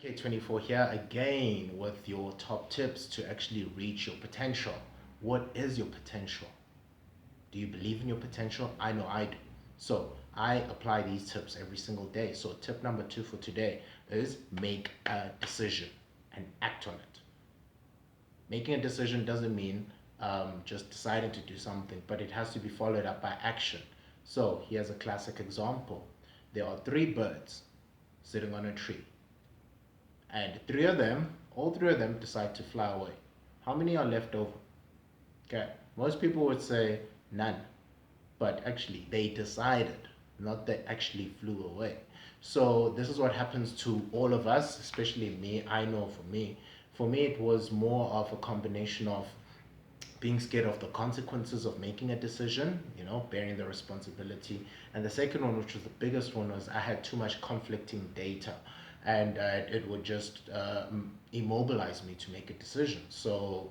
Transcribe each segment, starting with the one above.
NK24 here again with your top tips to actually reach your potential. What is your potential? Do you believe in your potential? I know I do. So I apply these tips every single day. So tip number 2 for today is make a decision and act on it. Making a decision doesn't mean just deciding to do something, but it has to be followed up by action. So here's a classic example. There are 3 birds sitting on a tree, and all three of them decide to fly away. How many are left over? Okay, most people would say none, but actually they decided, not that actually flew away. So this is what happens to all of us, especially me. I know for me it was more of a combination of being scared of the consequences of making a decision, bearing the responsibility. And the second one, which was the biggest one, was I had too much conflicting data, and it would just immobilize me to make a decision. So,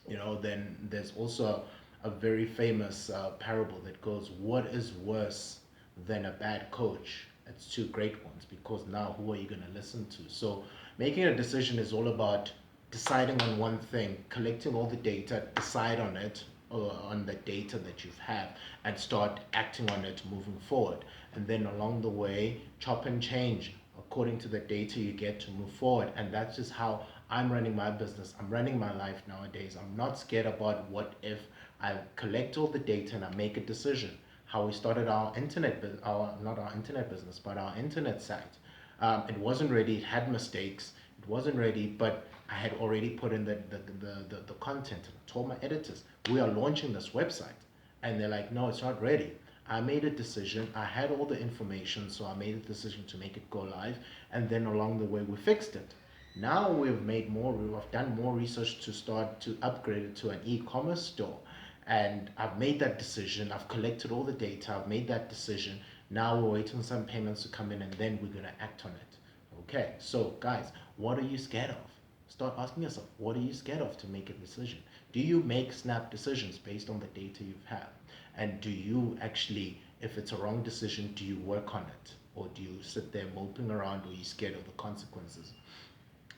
then there's also a very famous parable that goes, what is worse than a bad coach? It's 2 great ones, because now who are you going to listen to? So making a decision is all about deciding on one thing, collecting all the data, decide on it, on the data that you've had, and start acting on it moving forward. And then along the way, chop and change according to the data you get to move forward. And that's just how I'm running my business. I'm running my life nowadays. I'm not scared about what if. I collect all the data and I make a decision. How we started our not our internet business, but our internet site. It wasn't ready. It had mistakes. It wasn't ready, but I had already put in the content. I told my editors, we are launching this website. And they're like, no, it's not ready. I made a decision. I had all the information, so I made a decision to make it go live. And then along the way, we fixed it. Now we've done more research to start to upgrade it to an e-commerce store. And I've made that decision. I've collected all the data. I've made that decision. Now we're waiting some payments to come in, and then we're going to act on it. Okay, so guys, what are you scared of? Start asking yourself, what are you scared of to make a decision? Do you make snap decisions based on the data you've had? And do you actually, if it's a wrong decision, do you work on it? Or do you sit there moping around, or are you scared of the consequences?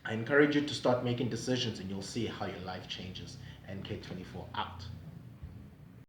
I encourage you to start making decisions, and you'll see how your life changes. NK24 out.